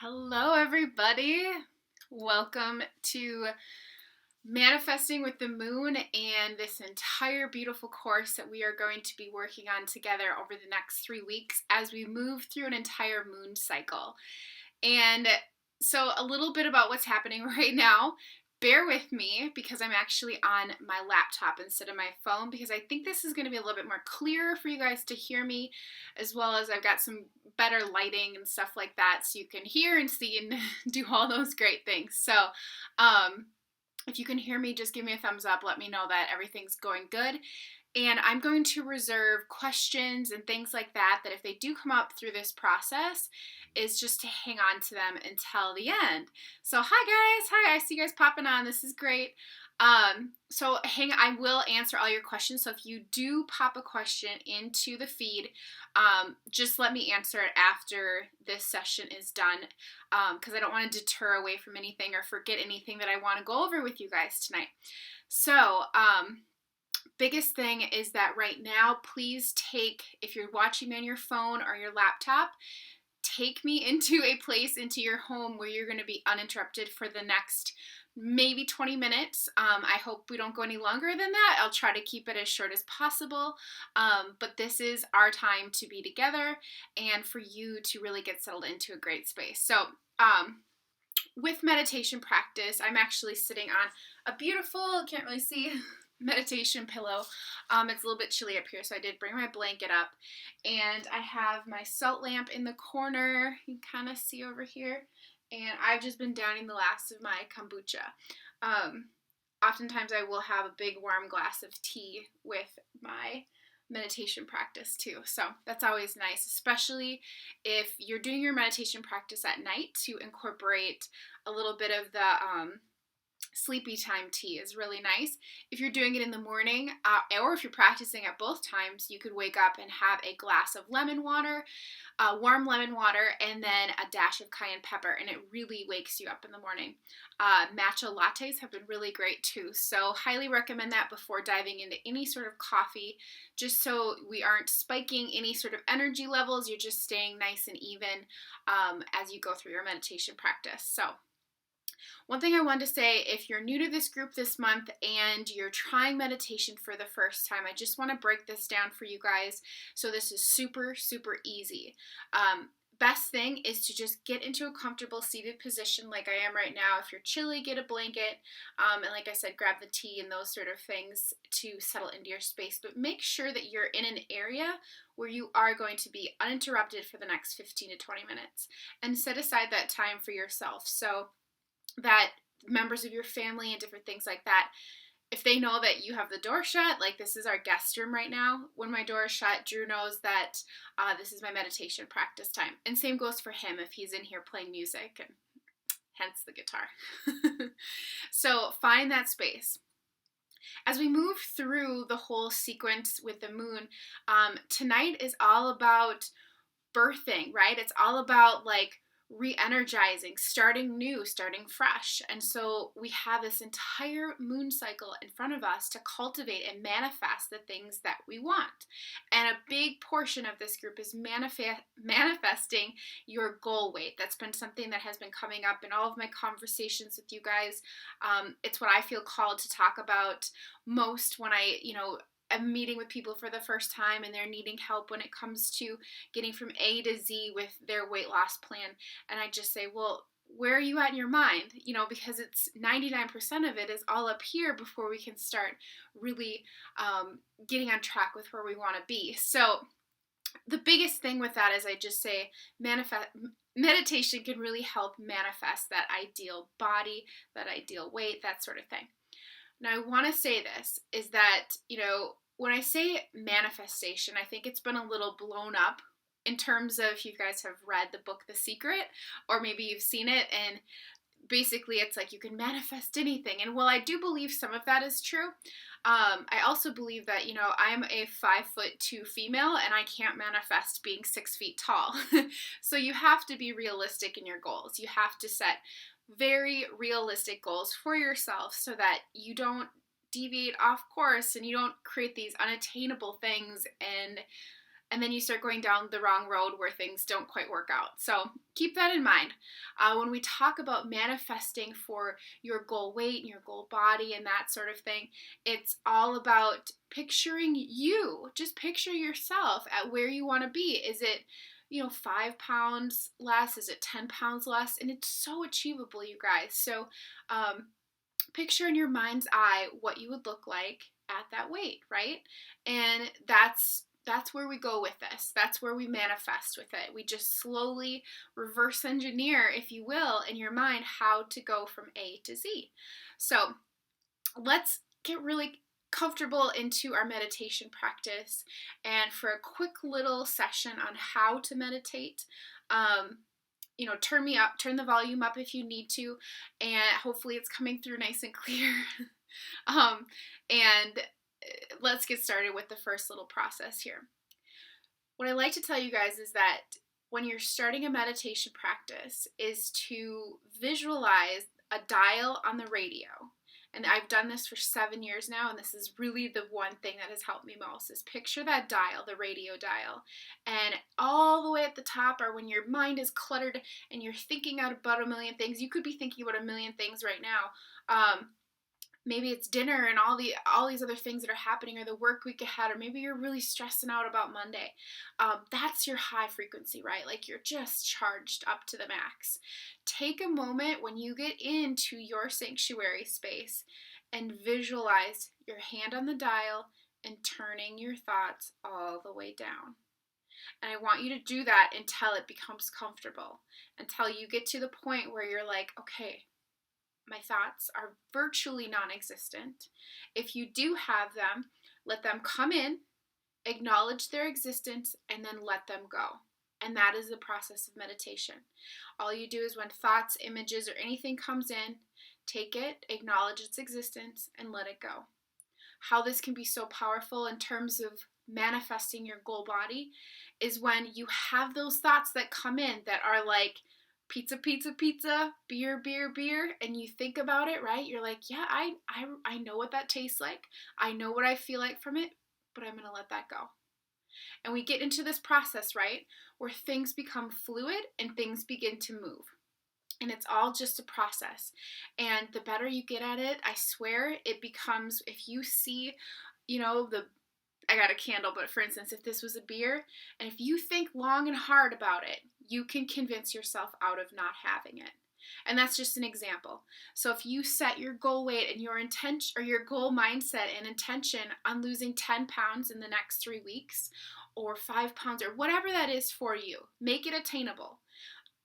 Hello, everybody. Welcome to Manifesting with the Moon and this entire beautiful course that we are going to be working on together over the next 3 weeks as we move through an entire moon cycle. And so, a little bit about what's happening right now. Bear with me because I'm actually on my laptop instead of my phone because I think this is going to be a little bit more clear for you guys to hear me, as well as I've got some better lighting and stuff like that so you can hear and see and do all those great things. So, if you can hear me, just give me a thumbs up. Let me know that everything's going good. And I'm going to reserve questions and things like that if they do come up through this process, is just to hang on to them until the end. So hi guys, hi, I see you guys popping on. This is great. I will answer all your questions. So if you do pop a question into the feed, just let me answer it after this session is done, because I don't want to deter away from anything or forget anything that I want to go over with you guys tonight. So, biggest thing is that right now, please if you're watching me on your phone or your laptop, take me into a place, into your home where you're going to be uninterrupted for the next maybe 20 minutes. I hope we don't go any longer than that. I'll try to keep it as short as possible. But this is our time to be together and for you to really get settled into a great space. So, with meditation practice, I'm actually sitting on a beautiful, can't really see, meditation pillow. It's a little bit chilly up here, so I did bring my blanket up. And I have my salt lamp in the corner. You can kind of see over here. And I've just been downing the last of my kombucha. Oftentimes I will have a big warm glass of tea with my meditation practice too. So that's always nice, especially if you're doing your meditation practice at night, to incorporate a little bit of the sleepy time tea is really nice. If you're doing it in the morning, or if you're practicing at both times, you could wake up and have a glass of lemon water, warm lemon water, and then a dash of cayenne pepper, and it really wakes you up in the morning. Matcha lattes have been really great too, so highly recommend that before diving into any sort of coffee, just so we aren't spiking any sort of energy levels. You're just staying nice and even as you go through your meditation practice. So, one thing I wanted to say, if you're new to this group this month and you're trying meditation for the first time, I just want to break this down for you guys. So this is super, super easy. Best thing is to just get into a comfortable seated position like I am right now. If you're chilly, get a blanket. And like I said, grab the tea and those sort of things to settle into your space. But make sure that you're in an area where you are going to be uninterrupted for the next 15 to 20 minutes. And set aside that time for yourself. So that members of your family and different things like that, if they know that you have the door shut, like this is our guest room right now, when my door is shut, Drew knows that this is my meditation practice time. And same goes for him if he's in here playing music, and hence the guitar. So find that space. As we move through the whole sequence with the moon, tonight is all about birthing, right? It's all about like re-energizing, starting new, starting fresh. And so we have this entire moon cycle in front of us to cultivate and manifest the things that we want. And a big portion of this group is manifesting your goal weight. That's been something that has been coming up in all of my conversations with you guys. It's what I feel called to talk about most when I'm meeting with people for the first time and they're needing help when it comes to getting from A to Z with their weight loss plan. And I just say, well, where are you at in your mind? Because it's 99% of it is all up here before we can start really getting on track with where we want to be. So the biggest thing with that is I just say meditation can really help manifest that ideal body, that ideal weight, that sort of thing. Now, I want to say this, is that, when I say manifestation, I think it's been a little blown up in terms of, if you guys have read the book The Secret, or maybe you've seen it, and basically it's like you can manifest anything. And while I do believe some of that is true, I also believe that, I'm a 5'2" female and I can't manifest being 6 feet tall. So you have to be realistic in your goals. You have to set very realistic goals for yourself so that you don't deviate off course and you don't create these unattainable things and and then you start going down the wrong road where things don't quite work out. So keep that in mind. When we talk about manifesting for your goal weight and your goal body and that sort of thing, it's all about picturing you. Just picture yourself at where you want to be. Is it 5 pounds less? Is it 10 pounds less? And it's so achievable, you guys. So picture in your mind's eye what you would look like at that weight, right? And that's where we go with this. That's where we manifest with it. We just slowly reverse engineer, if you will, in your mind how to go from A to Z. So let's get really comfortable into our meditation practice. And for a quick little session on how to meditate, turn the volume up if you need to, and hopefully it's coming through nice and clear. And let's get started with the first little process here. What I like to tell you guys is that when you're starting a meditation practice is to visualize a dial on the radio. And I've done this for 7 years now, and this is really the one thing that has helped me most, is picture that dial, the radio dial. And all the way at the top, or when your mind is cluttered and you're thinking out about a million things, you could be thinking about a million things right now. Maybe it's dinner and all these other things that are happening, or the work week ahead, or maybe you're really stressing out about Monday. That's your high frequency, right? Like you're just charged up to the max. Take a moment when you get into your sanctuary space and visualize your hand on the dial and turning your thoughts all the way down. And I want you to do that until it becomes comfortable, until you get to the point where you're like, okay, my thoughts are virtually non-existent. If you do have them, let them come in, acknowledge their existence, and then let them go. And that is the process of meditation. All you do is when thoughts, images, or anything comes in, take it, acknowledge its existence, and let it go. How this can be so powerful in terms of manifesting your goal body is when you have those thoughts that come in that are like, pizza, pizza, pizza, beer, beer, beer, and you think about it, right? You're like, yeah, I know what that tastes like. I know what I feel like from it, but I'm going to let that go. And we get into this process, right, where things become fluid and things begin to move. And it's all just a process. And the better you get at it, I swear, it becomes, if you see, I got a candle, but for instance, if this was a beer, and if you think long and hard about it, you can convince yourself out of not having it. And that's just an example. So if you set your goal weight and your intention, or your goal mindset and intention on losing 10 pounds in the next 3 weeks, or 5 pounds, or whatever that is for you, make it attainable.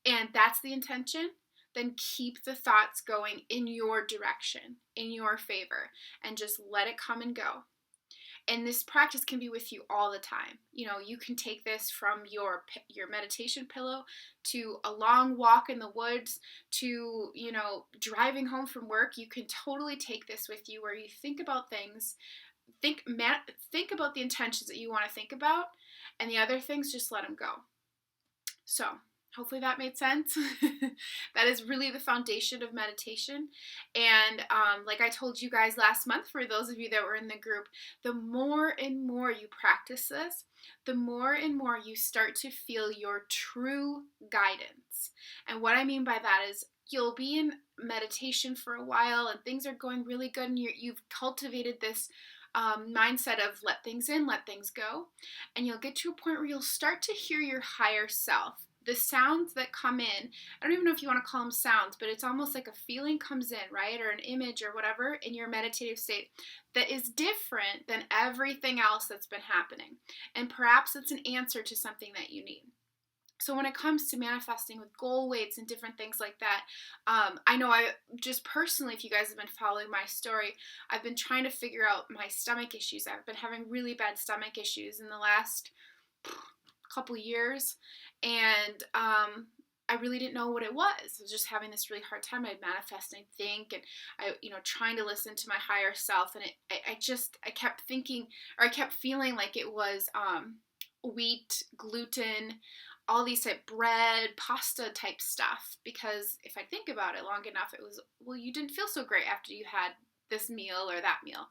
And that's the intention, then keep the thoughts going in your direction, in your favor, and just let it come and go. And this practice can be with you all the time. You can take this from your meditation pillow to a long walk in the woods to, driving home from work. You can totally take this with you where you think about things, think about the intentions that you want to think about, and the other things, just let them go. So hopefully that made sense. That is really the foundation of meditation. And like I told you guys last month, for those of you that were in the group, the more and more you practice this, the more and more you start to feel your true guidance. And what I mean by that is you'll be in meditation for a while and things are going really good, and you've cultivated this mindset of let things in, let things go. And you'll get to a point where you'll start to hear your higher self. The sounds that come in, I don't even know if you want to call them sounds, but it's almost like a feeling comes in, right? Or an image or whatever in your meditative state that is different than everything else that's been happening. And perhaps it's an answer to something that you need. So when it comes to manifesting with goal weights and different things like that, I know I just personally, if you guys have been following my story, I've been trying to figure out my stomach issues. I've been having really bad stomach issues in the last couple years, and I really didn't know what it was. I was just having this really hard time. I'd manifest and think, and I, trying to listen to my higher self, and I kept thinking, or I kept feeling like it was wheat, gluten, all these type bread, pasta type stuff, because if I think about it long enough, it was, well, you didn't feel so great after you had this meal or that meal.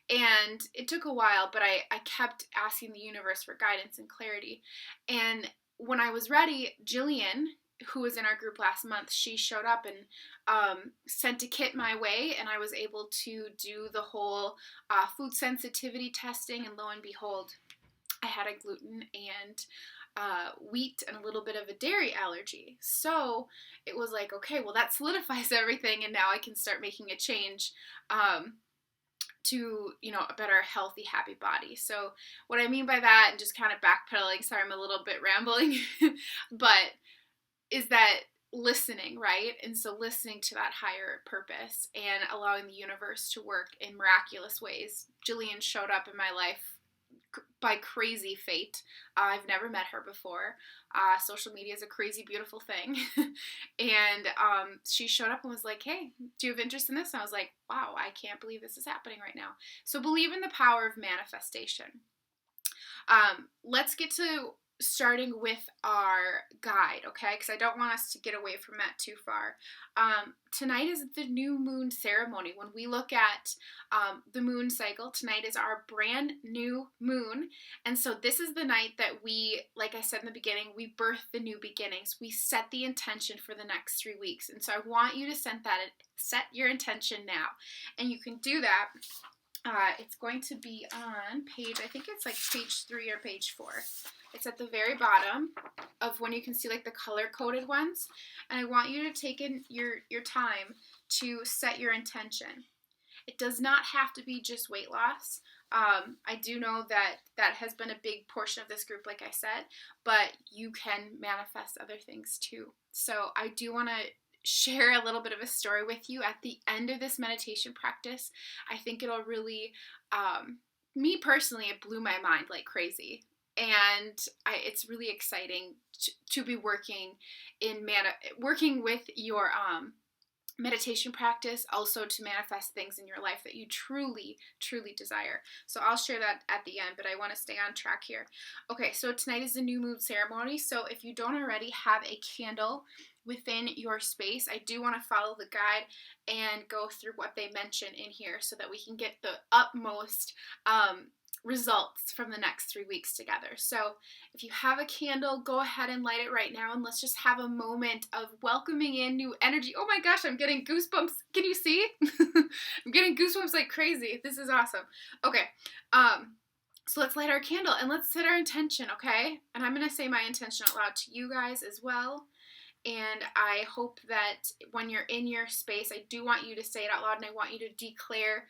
And it took a while, but I kept asking the universe for guidance and clarity. And when I was ready, Jillian, who was in our group last month, she showed up and sent a kit my way, and I was able to do the whole food sensitivity testing, and lo and behold, I had a gluten and wheat and a little bit of a dairy allergy. So it was like, okay, well, that solidifies everything, and now I can start making a change to, a better, healthy, happy body. So what I mean by that, and just kind of backpedaling, sorry, I'm a little bit rambling, but is that listening, right? And so listening to that higher purpose and allowing the universe to work in miraculous ways. Jillian showed up in my life by crazy fate. I've never met her before. Social media is a crazy, beautiful thing. And she showed up and was like, hey, do you have interest in this? And I was like, wow, I can't believe this is happening right now. So believe in the power of manifestation. Let's get to starting with our guide, okay? Because I don't want us to get away from that too far. Tonight is the new moon ceremony. When we look at the moon cycle, tonight is our brand new moon. And so this is the night that we, like I said in the beginning, we birth the new beginnings. We set the intention for the next 3 weeks. And so I want you to set your intention now. And you can do that. It's going to be on page, I think it's like page 3 or page 4. It's at the very bottom of when you can see like the color-coded ones. And I want you to take in your time to set your intention. It does not have to be just weight loss. I do know that has been a big portion of this group, like I said, but you can manifest other things too. So I do want to share a little bit of a story with you at the end of this meditation practice. I think it'll really, me personally, it blew my mind like crazy. And it's really exciting to be working with your meditation practice, also to manifest things in your life that you truly, truly desire. So I'll share that at the end, but I want to stay on track here. Okay, so tonight is the new moon ceremony. So if you don't already have a candle within your space, I do want to follow the guide and go through what they mention in here so that we can get the utmost results from the next 3 weeks together. So if you have a candle, go ahead and light it right now, and let's just have a moment of welcoming in new energy. Oh my gosh, I'm getting goosebumps. Can you see? I'm getting goosebumps like crazy. This is awesome. Okay, so let's light our candle and let's set our intention, okay? And I'm going to say my intention out loud to you guys as well. And I hope that when you're in your space, I do want you to say it out loud, and I want you to declare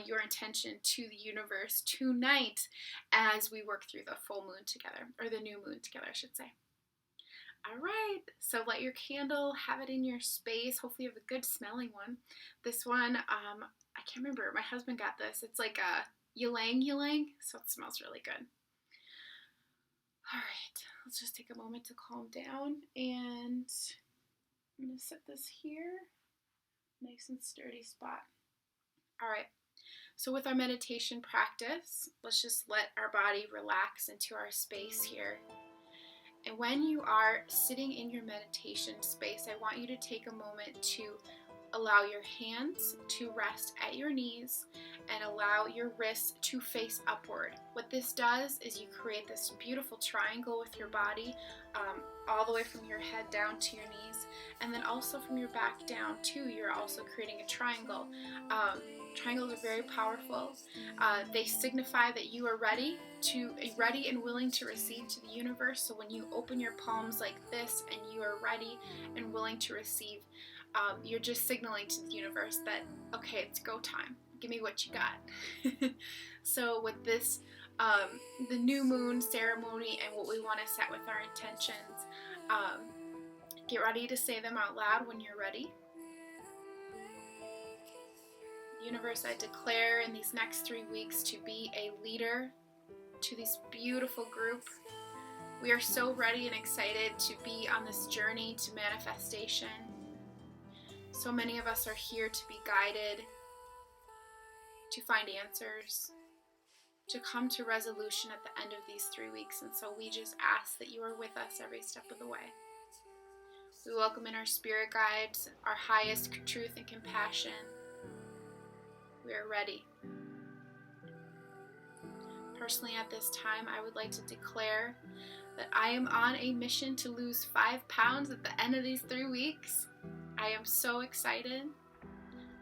your intention to the universe tonight as we work through the full moon together, or the new moon together, I should say. All right, so light your candle, have it in your space. Hopefully you have a good smelling one. This one, I can't remember, my husband got this. It's like a ylang ylang, so it smells really good. All right, let's just take a moment to calm down, and I'm going to set this here, nice and sturdy spot. All right, so with our meditation practice, let's just let our body relax into our space here. And when you are sitting in your meditation space, I want you to take a moment to allow your hands to rest at your knees and allow your wrists to face upward. What this does is you create this beautiful triangle with your body, all the way from your head down to your knees, and then also from your back down too, you're also creating a triangle. Triangles are very powerful. They signify that you are ready and willing to receive to the universe. So when you open your palms like this and you are ready and willing to receive, you're just signaling to the universe that, okay, it's go time. Give me what you got. So with this, the new moon ceremony and what we want to set with our intentions, get ready to say them out loud when you're ready. Universe, I declare in these next 3 weeks to be a leader to this beautiful group. We are so ready and excited to be on this journey to manifestation. So many of us are here to be guided, to find answers, to come to resolution at the end of these 3 weeks. And so we just ask that you are with us every step of the way. We welcome in our spirit guides, our highest truth and compassion. We are ready. Personally, at this time, I would like to declare that I am on a mission to lose 5 pounds at the end of these 3 weeks. I am so excited.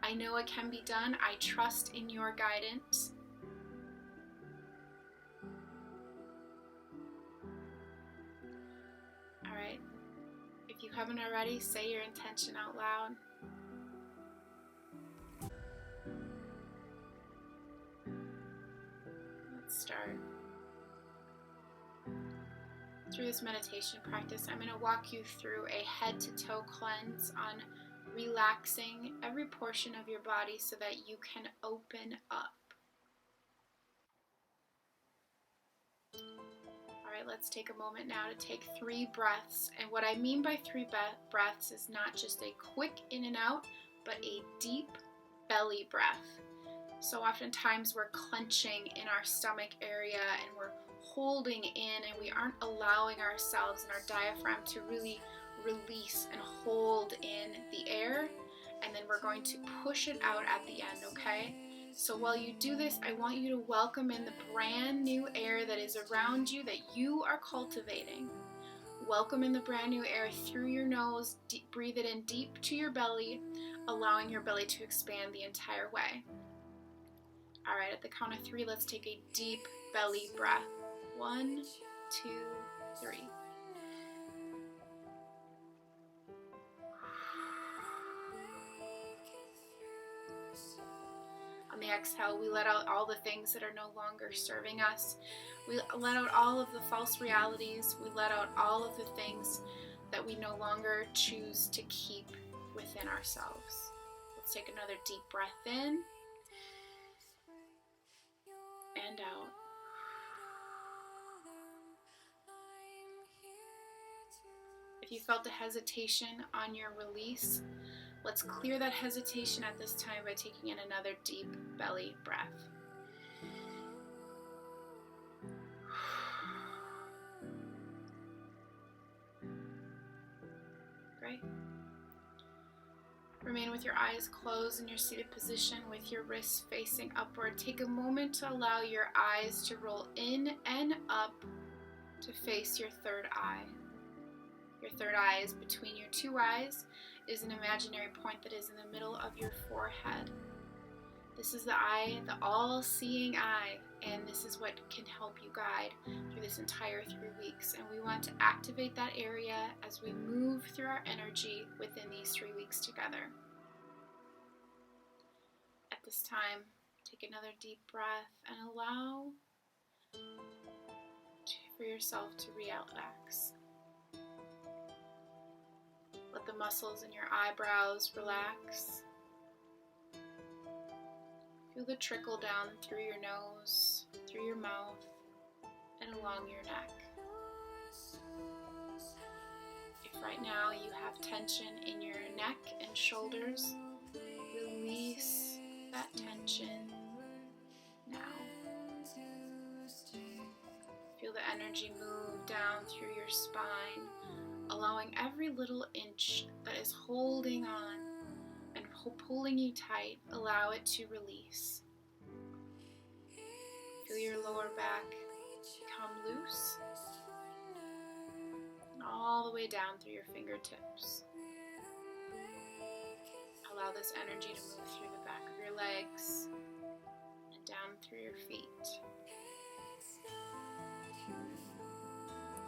I know it can be done. I trust in your guidance. All right. If you haven't already, say your intention out loud. Let's start. Through this meditation practice, I'm going to walk you through a head to toe cleanse on relaxing every portion of your body so that you can open up. All right, let's take a moment now to take 3 breaths. And what I mean by 3 breaths is not just a quick in and out, but a deep belly breath. So oftentimes we're clenching in our stomach area and we're holding in, and we aren't allowing ourselves and our diaphragm to really release and hold in the air, and then we're going to push it out at the end, okay? So while you do this, I want you to welcome in the brand new air that is around you that you are cultivating. Welcome in the brand new air through your nose. Breathe it in deep to your belly, allowing your belly to expand the entire way. All right, at the count of 3, let's take a deep belly breath. 1, 2, 3. On the exhale, we let out all the things that are no longer serving us. We let out all of the false realities. We let out all of the things that we no longer choose to keep within ourselves. Let's take another deep breath in and out. If you felt a hesitation on your release, let's clear that hesitation at this time by taking in another deep belly breath. Great. Remain with your eyes closed in your seated position with your wrists facing upward. Take a moment to allow your eyes to roll in and up to face your third eye. Your third eye is between your 2 eyes. It is an imaginary point that is in the middle of your forehead. This is the eye, the all-seeing eye, and this is what can help you guide through this entire 3 weeks. And we want to activate that area as we move through our energy within these 3 weeks together. At this time, take another deep breath and allow for yourself to relax. Let the muscles in your eyebrows relax. Feel the trickle down through your nose, through your mouth, and along your neck. If right now you have tension in your neck and shoulders, release that tension now. Feel the energy move down through your spine, allowing every little inch that is holding on and pulling you tight, allow it to release. Feel your lower back become loose, and all the way down through your fingertips. Allow this energy to move through the back of your legs and down through your feet.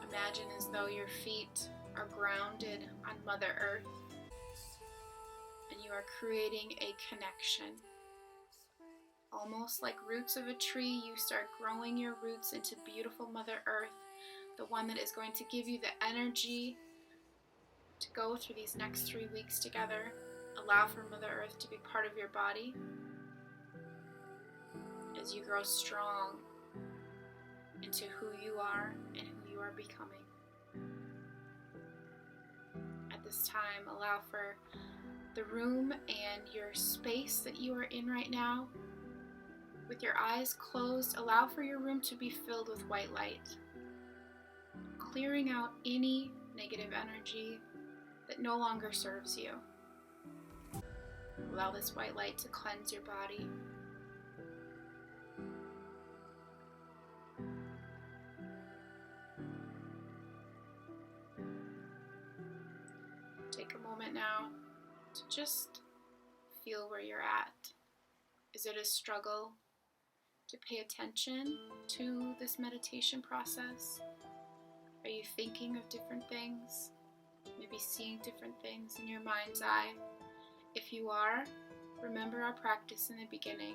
Imagine as though your feet are grounded on Mother Earth, and you are creating a connection. Almost like roots of a tree, you start growing your roots into beautiful Mother Earth, the one that is going to give you the energy to go through these next 3 weeks together. Allow for Mother Earth to be part of your body as you grow strong into who you are and who you are becoming. At this time, allow for the room and your space that you are in right now. With your eyes closed, allow for your room to be filled with white light, clearing out any negative energy that no longer serves you. Allow this white light to cleanse your body Take a moment now to just feel where you're at. Is it a struggle to pay attention to this meditation process? Are you thinking of different things? Maybe seeing different things in your mind's eye? If you are, remember our practice in the beginning.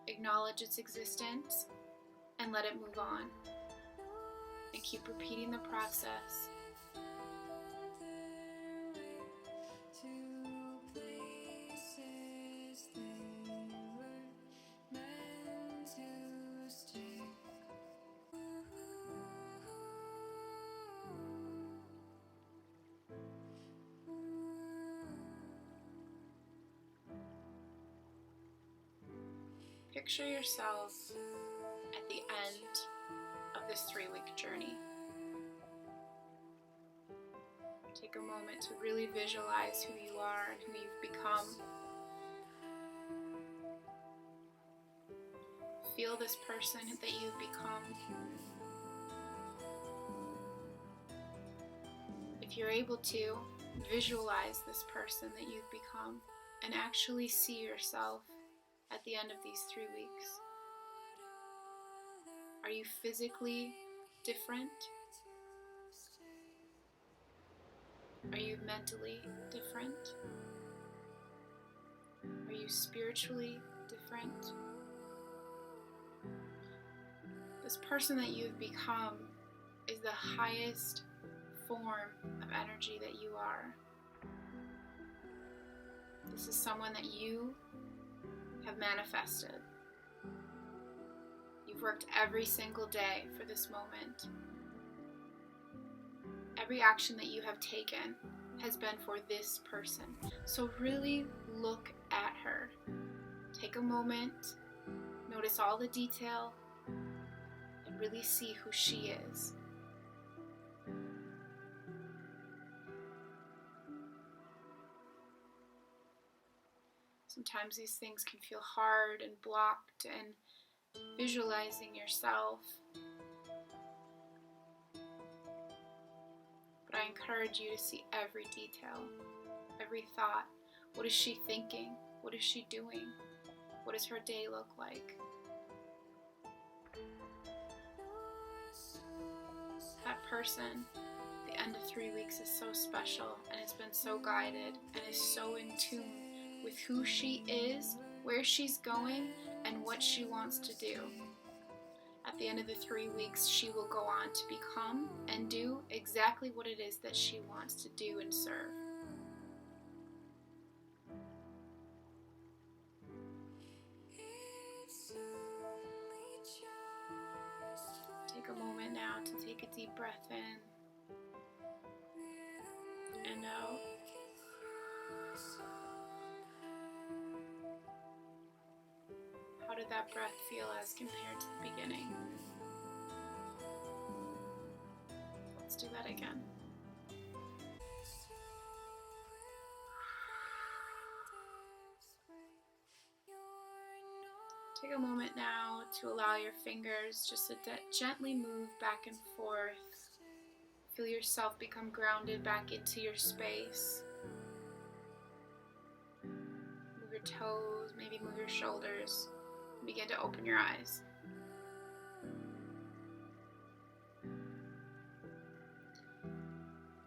Acknowledge its existence and let it move on. And keep repeating the process. Picture yourself at the end of this 3-week journey. Take a moment to really visualize who you are and who you've become. Feel this person that you've become. If you're able to, visualize this person that you've become and actually see yourself at the end of these 3 weeks. Are you physically different? Are you mentally different? Are you spiritually different? This person that you've become is the highest form of energy that you are. This is someone that you have manifested. You've worked every single day for this moment. Every action that you have taken has been for this person. So really look at her. Take a moment, notice all the detail, and really see who she is. Sometimes these things can feel hard and blocked, and visualizing yourself. But I encourage you to see every detail, every thought. What is she thinking? What is she doing? What does her day look like? That person, the end of 3 weeks, is so special and has been so guided and is so in tune with who she is, where she's going, and what she wants to do. At the end of the 3 weeks, she will go on to become and do exactly what it is that she wants to do and serve. Take a moment now to take a deep breath in and out. How did that breath feel as compared to the beginning? Let's do that again. Take a moment now to allow your fingers just to gently move back and forth. Feel yourself become grounded back into your space. Move your toes, maybe move your shoulders. Begin to open your eyes.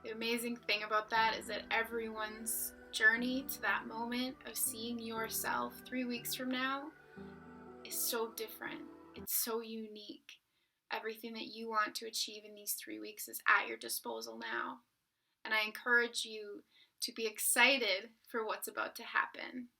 The amazing thing about that is that everyone's journey to that moment of seeing yourself 3 weeks from now is so different. It's so unique. Everything that you want to achieve in these 3 weeks is at your disposal now. And I encourage you to be excited for what's about to happen.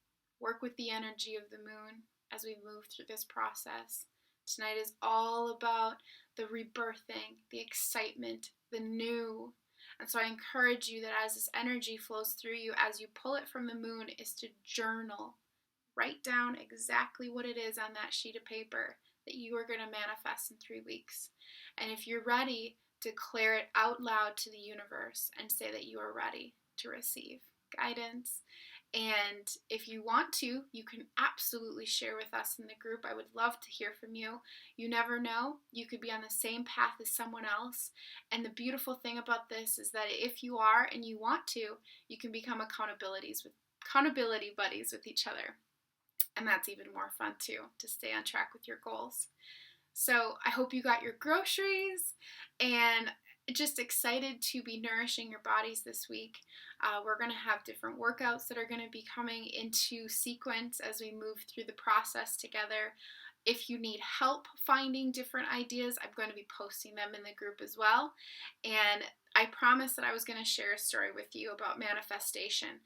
Work with the energy of the moon as we move through this process. Tonight is all about the rebirthing, the excitement, the new. And so I encourage you that as this energy flows through you, as you pull it from the moon, is to journal. Write down exactly what it is on that sheet of paper that you are going to manifest in 3 weeks. And if you're ready, declare it out loud to the universe and say that you are ready to receive. guidance. And if you want to, you can absolutely share with us in the group. I would love to hear from you. You never know. You could be on the same path as someone else. And the beautiful thing about this is that if you are and you want to, you can become accountability buddies with each other. And that's even more fun too, to stay on track with your goals. So I hope you got your groceries, and just excited to be nourishing your bodies this week. We're going to have different workouts that are going to be coming into sequence as we move through the process together. If you need help finding different ideas, I'm going to be posting them in the group as well. And I promised that I was going to share a story with you about manifestation.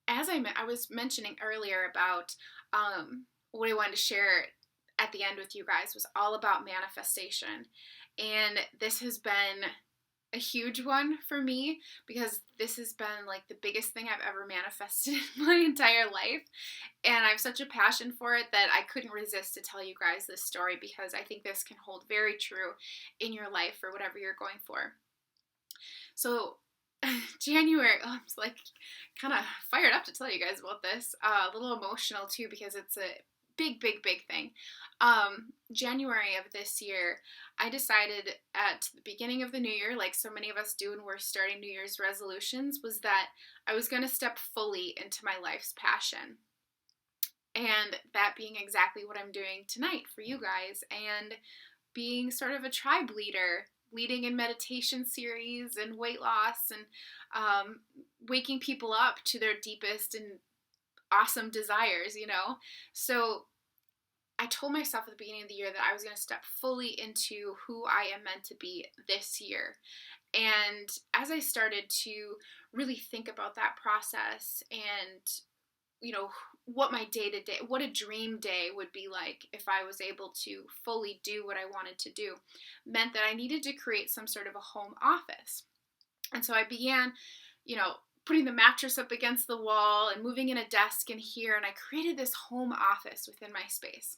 As I was mentioning earlier about what I wanted to share at the end with you guys was all about manifestation. And this has been a huge one for me, because this has been like the biggest thing I've ever manifested in my entire life. And I have such a passion for it that I couldn't resist to tell you guys this story, because I think this can hold very true in your life for whatever you're going for. So January, I'm like kind of fired up to tell you guys about this. A little emotional too, because it's a big thing. January of this year, I decided at the beginning of the new year, like so many of us do when we're starting New Year's resolutions, was that I was going to step fully into my life's passion. And that being exactly what I'm doing tonight for you guys, and being sort of a tribe leader, leading in meditation series and weight loss, and waking people up to their deepest and awesome desires, you know? So I told myself at the beginning of the year that I was going to step fully into who I am meant to be this year. And as I started to really think about that process, and you know, what my day-to-day, what a dream day would be like if I was able to fully do what I wanted to do, meant that I needed to create some sort of a home office. And so I began, putting the mattress up against the wall and moving in a desk in here, and I created this home office within my space.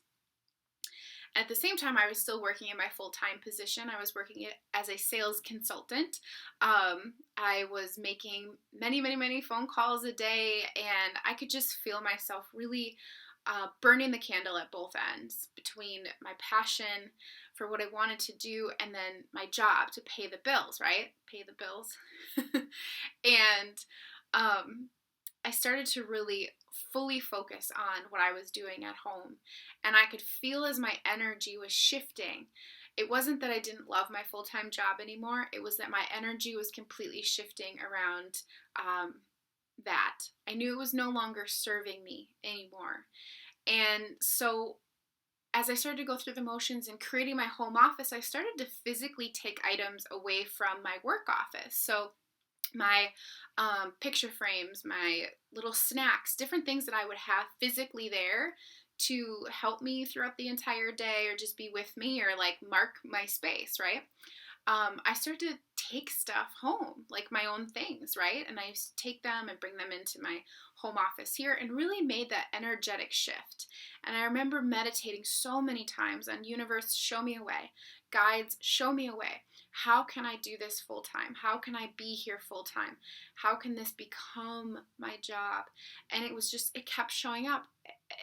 At the same time, I was still working in my full-time position. I was working as a sales consultant. I was making many phone calls a day, and I could just feel myself really burning the candle at both ends, between my passion for what I wanted to do and then my job to pay the bills, right? Pay the bills. And I started to really fully focus on what I was doing at home. And I could feel as my energy was shifting. It wasn't that I didn't love my full-time job anymore. It was that my energy was completely shifting around that. I knew it was no longer serving me anymore. And so as I started to go through the motions and creating my home office, I started to physically take items away from my work office. So my picture frames, my little snacks, different things that I would have physically there to help me throughout the entire day, or just be with me, or like mark my space, right? I started to take stuff home, like my own things, right? And I used to take them and bring them into my home office here, and really made that energetic shift. And I remember meditating so many times on, universe, show me a way. Guides, show me a way. How can I do this full time? How can I be here full time? How can this become my job? And it kept showing up.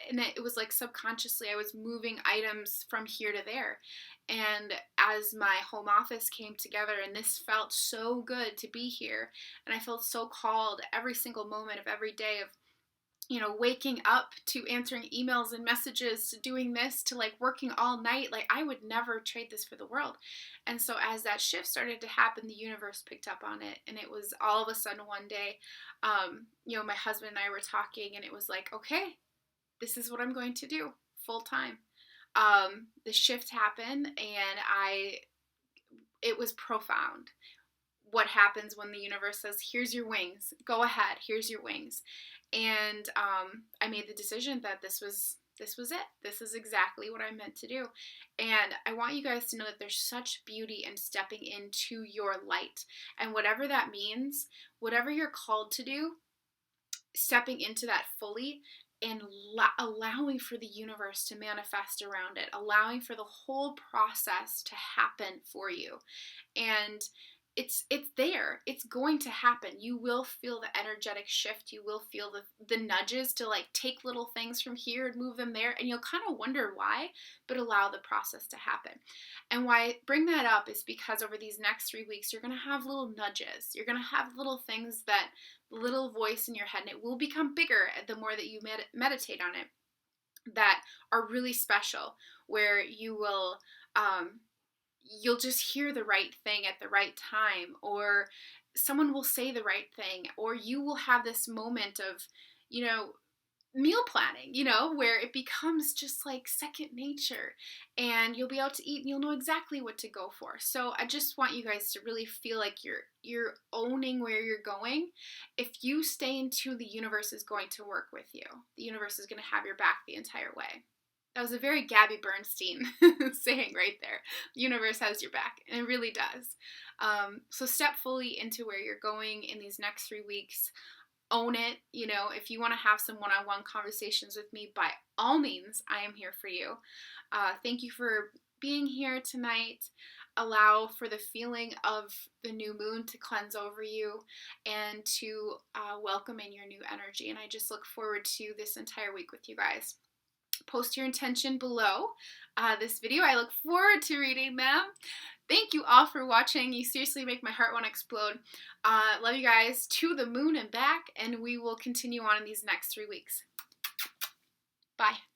And it was like subconsciously I was moving items from here to there. And as my home office came together, and this felt so good to be here, and I felt so called every single moment of every day of, waking up to answering emails and messages, to doing this, to like working all night. Like, I would never trade this for the world. And so as that shift started to happen, the universe picked up on it. And it was all of a sudden one day, my husband and I were talking, and it was like, okay, this is what I'm going to do full time. The shift happened, and it was profound. What happens when the universe says, here's your wings, go ahead, here's your wings. And I made the decision that this was it. This is exactly what I meant to do. And I want you guys to know that there's such beauty in stepping into your light. And whatever that means, whatever you're called to do, stepping into that fully, and allowing for the universe to manifest around it, allowing for the whole process to happen for you. And it's there. It's going to happen. You will feel the energetic shift. You will feel the nudges to like take little things from here and move them there, and you'll kind of wonder why, but allow the process to happen. And why I bring that up is because over these next 3 weeks, you're going to have little nudges. You're going to have little things, that little voice in your head, and it will become bigger the more that you meditate on it, that are really special, where you will you'll just hear the right thing at the right time, or someone will say the right thing, or you will have this moment of, meal planning, where it becomes just like second nature, and you'll be able to eat and you'll know exactly what to go for. So I just want you guys to really feel like you're owning where you're going. If you stay in tune, the universe is going to work with you. The universe is going to have your back the entire way. That was a very Gabby Bernstein saying right there. The universe has your back, and it really does. So step fully into where you're going in these next 3 weeks. Own it. If you want to have some one-on-one conversations with me, by all means, I am here for you. Thank you for being here tonight. Allow for the feeling of the new moon to cleanse over you, and to welcome in your new energy. And I just look forward to this entire week with you guys. Post your intention below this video. I look forward to reading them. Thank you all for watching. You seriously make my heart want to explode. Love you guys to the moon and back, and we will continue on in these next 3 weeks. Bye.